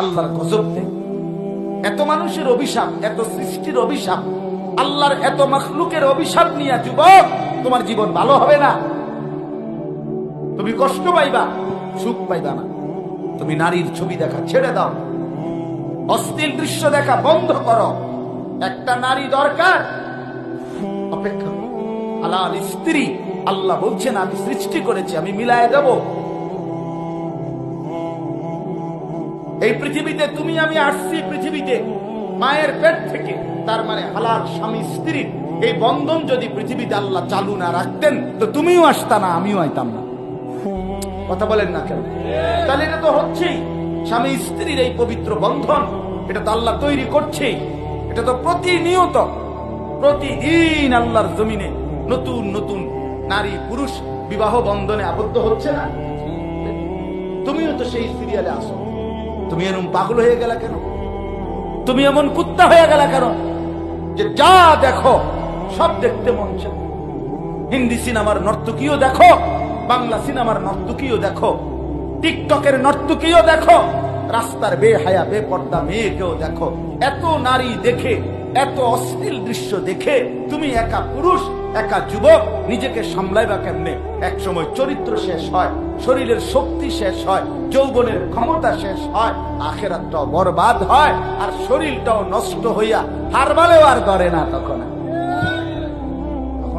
আল্লাহর গজব দেয়। এত মানুষের অভিশাপ, এত সৃষ্টির অভিশাপ, আল্লাহর এত মাখলুকের অভিশাপ নিয়ে যুবক তোমার জীবন ভালো হবে না। তুমি কষ্ট পাইবা, সুখ পাইবা না। তুমি নারীর ছবি দেখা ছেড়ে দাও, অশ্লীল দৃশ্য দেখা বন্ধ করো। একটা নারী দরকার, অপেক্ষা করো। হালাল স্ত্রী আল্লাহ বলছেন আমি সৃষ্টি করেছি, আমি মিলায় দেব। এই পৃথিবীতে তুমি আমি আসছি পৃথিবীতে মায়ের পেট থেকে, তার মানে হালাল স্বামী স্ত্রীর এই বন্ধন যদি পৃথিবীতে আল্লাহ চালু না রাখতেন তো তুমিও আসতা না, আমিও আইতাম না। কথা বলেন না কেন? তাহলে এটা তো হচ্ছেই, স্বামী স্ত্রীর এই পবিত্র বন্ধন এটা তো আল্লাহ তৈরি করছেই। এটা তো প্রতিনিয়ত প্রতিদিন আল্লাহর জমিনে নতুন নতুন নারী পুরুষ বিবাহ বন্ধনে আবদ্ধ হচ্ছে না? তুমিও তো সেই সিরিয়ালে আসো। তুমি এরকম পাগল হয়ে গেলা কেন? তুমি এমন কুত্তা হয়ে গেলা কেন যে যা দেখো সব দেখতে মন চায়? হিন্দি সিনেমার নর্তকীও দেখো, বাংলা সিনেমার নর্তকীও দেখো, টিকটকের নর্তকীও দেখো, রাস্তার বেহায়া বেপর্দা মেয়েকেও দেখো। এত নারী দেখে, এত অশ্লীল দৃশ্য দেখে তুমি একা পুরুষ, একা যুবক নিজেকে সামলাইবা কেমনে? এক সময় চরিত্র শেষ হয়, শরীরের শক্তি শেষ হয়, যৌবনের ক্ষমতা শেষ হয়, আখিরাতটাও বরবাদ হয়, আর শরীরটাও নষ্ট হইয়া হারবালেও আর ধরে না। তখন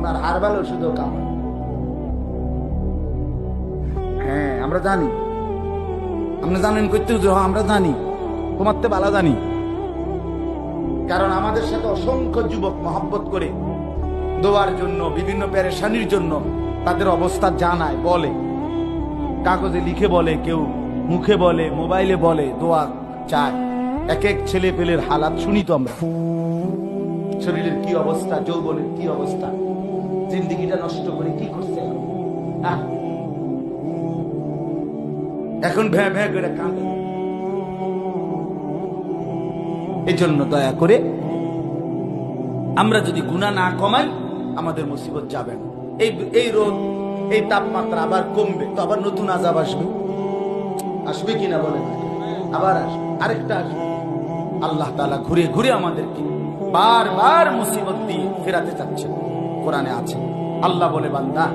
আর হারবালেও শুধু কামড়। হ্যাঁ আমরা জানি, আমরা জানেন করতে, আমরা জানি, তোমার তো ভালো জানি। কারণ আমাদের সাথে অসংখ্য যুবক মহব্বত করে দোয়ার জন্য, বিভিন্ন পেরেশানির জন্য তাদের অবস্থা জানায়, বলে, কাগজে লিখে বলে, কেউ মুখে বলে, মোবাইলে বলে, দোয়া চায়। এক এক ছেলে পেলের হালাত শুনি তো আমরা, শরীরের কি অবস্থা, যৌবনের কি অবস্থা, জিন্দিগিটা নষ্ট করে কি করছে। এখন ভ্যাঁ ভ্যাঁ করে কাঁদে। এই জন্য দয়া করে আমরা যদি গুনাহ না কমাই আমাদের মুসিবত যাবে না। এই রোদ, এই তাপমাত্রা আবার কমবে তো আবার নতুন আযাব আসবে। আসবে কিনা বলেন? আবার আসবে, আরেকটা আসবে। আল্লাহ তাআলা ঘুরে ঘুরে আমাদেরকে বারবার মুসিবত দিয়ে ফেরাতে চাচ্ছেন। কোরআনে আছে, আল্লাহ বলে, বান্দা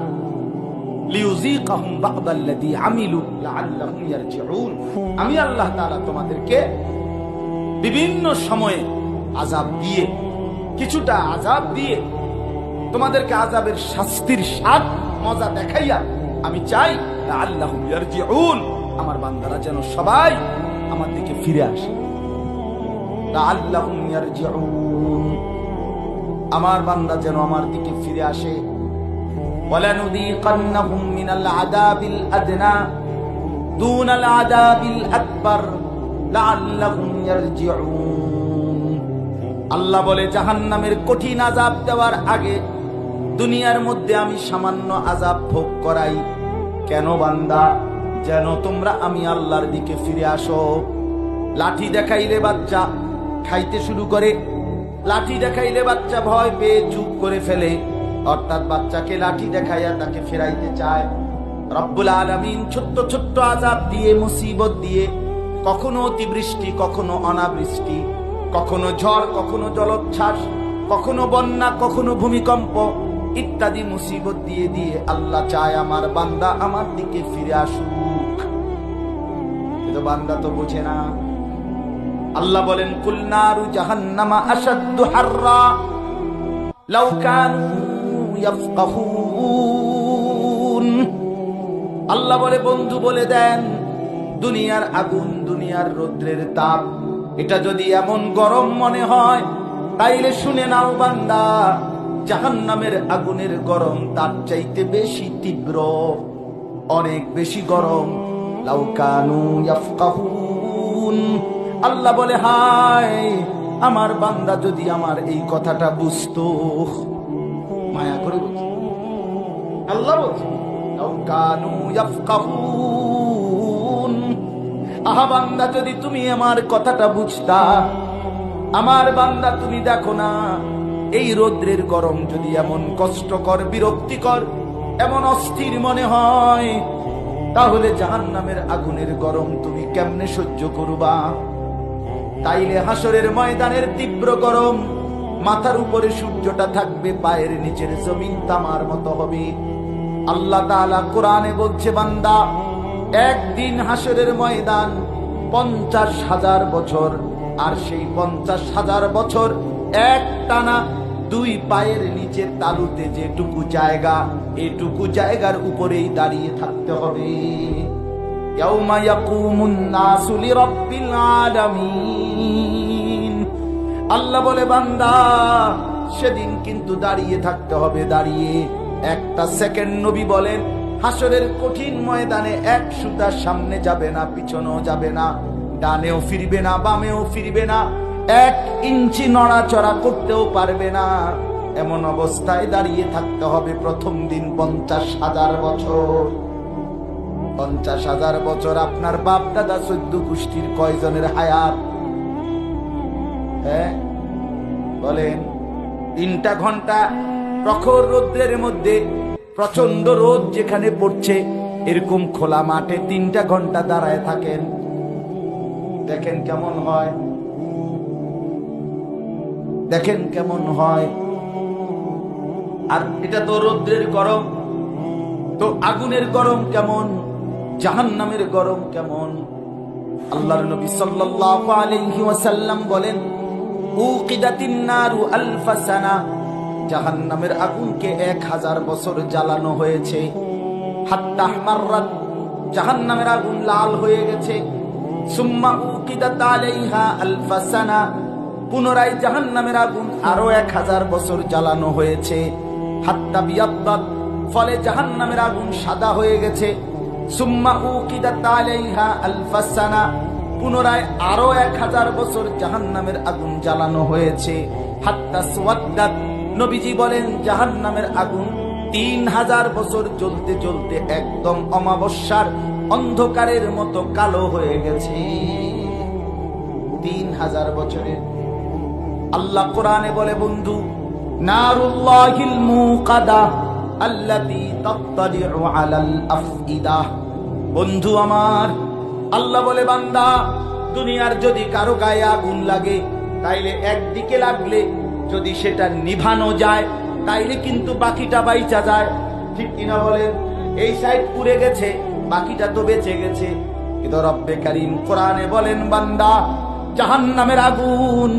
লিউযীকাহুম বা'দাল্লাযী আমিলু লাআল্লাহুম ইয়ারজিউন। আমি আল্লাহ তাআলা তোমাদেরকে বিভিন্ন সময়ে আযাব দিয়ে, কিছুটা আযাব দিয়ে তোমাদেরকে আযাবের শাস্তির স্বাদ মজা দেখাইয়া আমি চাই লাআল্লাহুম ইয়ারজিউন, আমার বান্দারা যেন সবাই আমার দিকে ফিরে আসে। লাআল্লাহুম ইয়ারজিউন, আমার বান্দা যেন আমার দিকে ফিরে আসে। ওয়ালানুযীকান্নাহুম মিনাল আযাবিল আদনা দুনাল আযাবিল আকবার লাআল্লাহুম ইয়ারজিউন। আল্লাহ বলে, জাহান্নামের কঠিন আযাব দেওয়ার আগে দুনিয়ার মধ্যে আমি সামান্য আযাব ভোগ করাই। কেন বান্দা? যেন তোমরা আমি আল্লাহর দিকে ফিরে আসো। লাঠি দেখাইলে বাচ্চা খাইতে শুরু করে, লাঠি দেখাইলে বাচ্চা ভয় পেয়ে চুপ করে ফেলে, অর্থাৎ বাচ্চাকে লাঠি দেখাইয়া তাকে ফেরাইতে চায়। রব্বুল আলামিন ছোট্ট ছোট্ট আযাব দিয়ে, মুসিবত দিয়ে, কখনো অতিবৃষ্টি, কখনো অনাবৃষ্টি, কখনো ঝড়, কখনো জলোচ্ছ্বাস, কখনো বন্যা, কখনো ভূমিকম্প ইত্যাদি মুসিবত দিয়ে দিয়ে আল্লাহ চায় আমার বান্দা আমার দিকে ফিরে আসুক। কিন্তু বান্দা তো বোঝে না। আল্লাহ বলেন, কুল নারু জাহান্নামা আশাদ্দু হাররা লাউ কানু ইয়াফকাহুন। আল্লাহ বলে, বন্ধু বলে দেন, দুনিয়ার আগুন, দুনিয়ার রৌদ্রের তাপ, এটা যদি এমন গরম মনে হয় তাইলে শুনে নাও বান্দা, জাহান্নামের আগুনের গরম তার চাইতে বেশি তীব্র, অনেক বেশি গরম। লাউ কানু ইয়াফকাহুন। আল্লাহ বলে, হায় আমার বান্দা যদি আমার এই কথাটা বুঝতো। মায়া করে বলছে, আল্লাহ বলছে, লাউ কানু ইয়াফকাহুন। আহা বান্দা, যদি তুমি আমার কথাটা বুঝতা। আমার বান্দা, তুমি দেখো না, এই রৌদ্রের গরম যদি এমন কষ্টকর, বিরক্তিকর, এমন অস্থির মনে হয়, তাহলে জাহান্নামের আগুনের গরম তুমি কেমনে সহ্য করবা? তাইলে হাসরের ময়দানের তীব্র গরম, মাথার উপরে সূর্যটা থাকবে, পায়ের নিচের জমিন তামার মতো হবে। আল্লাহ তাআলা কোরআনে বলছে, বান্দা একদিন হাসরের ময়দান 50,000 বছর, আর সেই 50,000 বছর এক টানা দুই পায়ের নিচে তালুতে যেটুকু জায়গা, এটুকু জায়গার উপরেই দাঁড়িয়ে থাকতে হবে। ইয়াউমা ইয়াকুমুন নাসু লিরাব্বিল আলামিন। আল্লাহ বলে, বান্দা সেদিন কিন্তু দাঁড়িয়ে থাকতে হবে, দাঁড়িয়ে একটা সেকেন্ড। নবী বলেন, হাসরের কঠিন ময়দানে এক সুতা সামনে যাবে না, পিছনেও যাবে না, ডানেও ফিরবে না, বামেও ফিরবে না, 1 ইঞ্চি নড়াচড়া করতেও পারবে না। এমন অবস্থায় দাঁড়িয়ে থাকতে হবে প্রথম দিন 50,000 বছর। 50,000 বছর আপনার বাপ দাদা 14 গোষ্ঠীর কয়জনের হায়াত? হ্যাঁ বলেন। 3টা ঘন্টা প্রখর রোদ্রের মধ্যে, প্রচন্ড রোদ যেখানে পড়ছে, এরকম খোলা মাঠে 3টা ঘন্টা দাঁড়ায় থাকেন, দেখেন কেমন হয়, দেখেন কেমন হয়। আর এটা তো রোদ্রের গরম, তো আগুনের গরম কেমন, জাহান্নামের গরম কেমন? আল্লাহর নবী সাল্লাল্লাহু আলাইহি ওয়াসাল্লাম বলেন, উকিদাতিন নারু আলফা সানা, জাহান্নামের আগুনকে 1000 বছর জ্বালানো হয়েছে। হাত্তা মাররাত, জাহান্নামের আগুন লাল হয়ে গেছে। সুম্মা উকিদাত আলাইহা আলফা সানা, পুনরায় জাহান্নামের আগুন আরো 1000 বছর জ্বালানো হয়েছে। হাত্তা বিয়াদ্দাত, ফলে জাহান্নামের আগুন সাদা হয়ে গেছে। সুম্মা উকিদাত আলাইহা আলফা সানা, পুনরায় আরো 1000 বছর জাহান্নামের আগুন জ্বালানো হয়েছে। হাত্তা সুওয়াদ্দাত, নবীজি বলেন জাহান্নামের আগুন 3000 বছর জ্বলতে জ্বলতে একদম অমাবস্যার অন্ধকারের মতো কালো হয়ে গেছে। 3000 বছরের। আল্লাহ কোরআনে বলে, বন্ধু, নারুল্লাহিল মুকাদা আল্লাতী তাত্তালিউ আলাল আফইদা। বন্ধু আমার, আল্লাহ বলে, বান্দা দুনিয়ার যদি কারো গায়ে আগুন লাগে, তাইলে একদিকে লাগলে যদি সেটা নিভানো যায়, তাইলে কিন্তু বাকিটা বাইচা যায়, ঠিক কিনা বলেন? এই সাইড পুড়ে গেছে, বাকিটা তো বেঁচে গেছে। কিন্তু রব্বে কারীম কোরআনে বলেন, বান্দা জাহান্নামের আগুন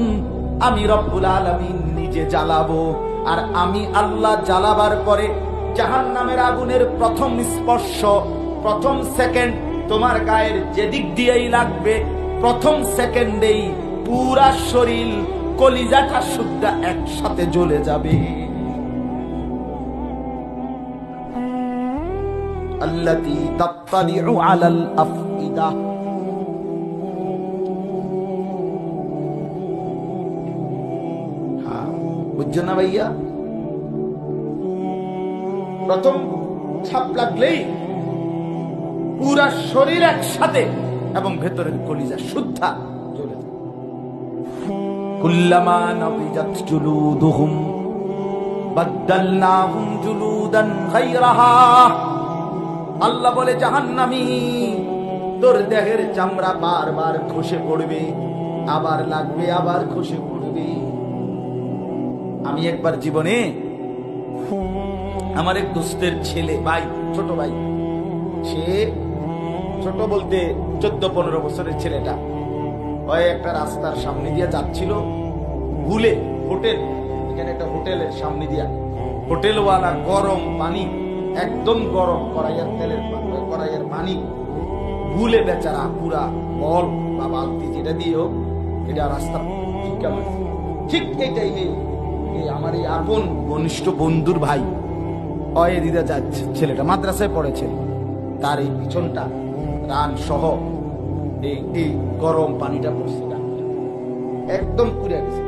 আমি রব্বুল আলামিন নিজে জ্বালাবো, আর আমি আল্লাহ জ্বালাবার পরে জাহান্নামের আগুনের প্রথম স্পর্শ, প্রথম সেকেন্ড তোমার গায়ের যেদিক দিয়েই লাগবে, প্রথম সেকেন্ডেই পুরা শরীর, কলিজাটা সুদ্ধা একসাথে জ্বলে যাবে। আল্লাতী তাত্তালিউ আলাল আফইদা। বুঝছো না ভাইয়া? প্রথম ছাপ লাগলেই পুরা শরীর একসাথে এবং ভেতরের কলিজা শুদ্ধা জ্বলে যায়। কুল্লামা নাবিজাত জুলুদুহুম বাদদালনাহুম জুলুদান গায়রাহা। আল্লাহ বলে, জাহান্নামী তোর দেহের চামড়া বারবার খসে পড়বে, আবার লাগবে, আবার খসে পড়বে। আমি একবার জীবনে আমার এক দোস্তের ছেলে, ভাই, ছোট ভাই, সে ছোট বলতে 14-15 বছরের ছেলেটা, ওই একটা রাস্তার সামনে দিয়ে যাচ্ছিল, ভুলে হোটেল, এখানে একটা হোটেলের সামনে দিয়া, হোটেলওয়ালা গরম পানি, একদম গরম কড়াইয়ের তেলের কড়াইয়ের পানি, ভুলে বেচারা পুরা বল বা বালতি যেটা দিয়েও এটা রাস্তা ঠিক এই টাইমে আমার এই আপন ঘনিষ্ঠ বন্ধুর ভাই অয়ে দিদা যাচ্ছে, ছেলেটা মাদ্রাসায় পড়েছে, তার এই পিছনটা রান সহ এই গরম পানিটা পড়ছে না, একদম পুড়ে গেছে।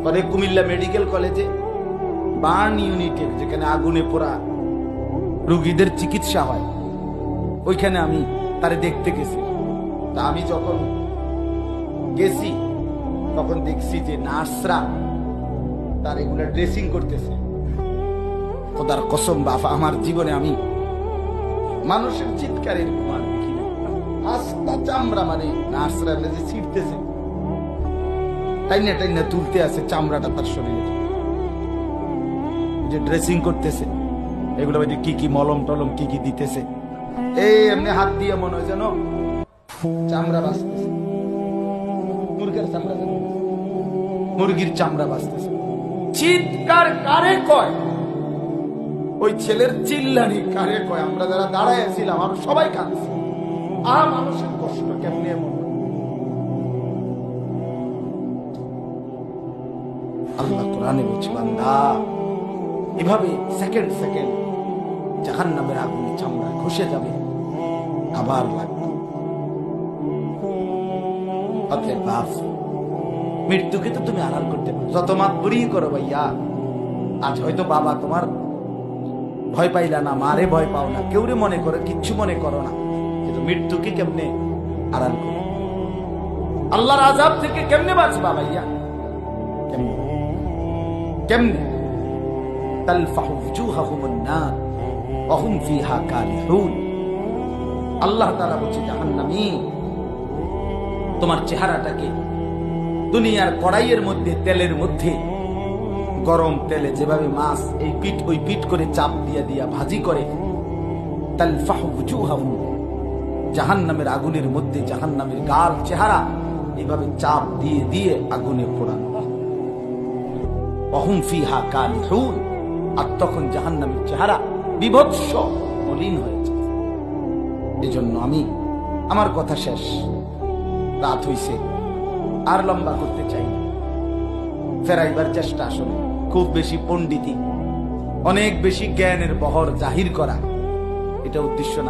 পরে কুমিল্লা মেডিকেল কলেজে বার্ন ইউনিটে, যেখানে আগুনে পোড়া রোগীদের চিকিৎসা হয়, ওইখানে আমি তারে দেখতে গেছি। তা আমি যখন গেছি তখন দেখছি যে নার্সরা তার এগুলা ড্রেসিং করতেছে। খোদার কসম বাবা, আমার জীবনে আমি মানুষের চিৎকারের আস্তা চামড়া, মানে নার্সরা যে ছিটতেছে, টাইনা টাইনা তুলতে আছে চামড়াটা তার শরীরে, যে ড্রেসিং করতেছে, এগুলো কি কি মলম টলম কি কি দিতেছে, এই এমনি হাত দিয়ে মনে হয় যেন চামড়া বাঁচতেছে, মুরগির চামড়া, মুরগির চামড়া বাঁচতেছে। চিৎকার কারে কয়? ওই ছেলের চিল্লানি কারে কয়? আমরা যারা দাঁড়ায় ছিলাম আর সবাই কাঁদছে। মানুষের কষ্ট কেমনি এমন। আল্লাহ কোরআনে বলছে, বান্দা এভাবে সেকেন্ড সেকেন্ড জাহান্নামের আগুনে চামড়া খসে যাবে, আবার লাগবে। অতএব বাপ, মৃত্যুকে তো তুমি আড়াল করতে পারো, যত মাতবরি করো ভাইয়া। আজ হয়তো বাবা তোমার ভয় পাইলা না, মারে ভয় পাও না, কেউরে মনে করে কিচ্ছু মনে করো না, কিন্তু মৃত্যুকে কেমনে আড়াল করো? আল্লাহর আযাব থেকে কেমনে বাঁচবা ভাইয়া? কেমনে কেমনে? তালফাহু ওয়ুজুহাহুমুন নার ওয়া হুম ফিহা কালিহুন। আল্লাহ তাআলা বলছে, জাহান্নামী, তোমার চেহারাটাকে দুনিয়ার কড়াইয়ের মধ্যে, তেলের মধ্যে, গরম তেলে যেভাবে মাছ এই পিঠ ওই পিঠ করে চাপ দিয়া দিয়া ভাজি করে, তালফাহু ওয়ুজুহাহুম, জাহান্নামের আগুনের মধ্যে জাহান্নামের গাল চেহারা এইভাবে চাপ দিয়ে দিয়ে আগুনে পোড়ানো। ওয়া হুম ফিহা কালিহুন, আর তখন জাহান্নামের চেহারা বিভৎস মলিন হয়েছে। এজন্য আমি আমার কথা শেষ, রাত হইছে, আর লম্বা করতে চাই না। ফেরাইবার চেষ্টা, আসলে খুব বেশি পণ্ডিতি, অনেক বেশি জ্ঞানের বহর জাহির করা, এটা উদ্দেশ্য না।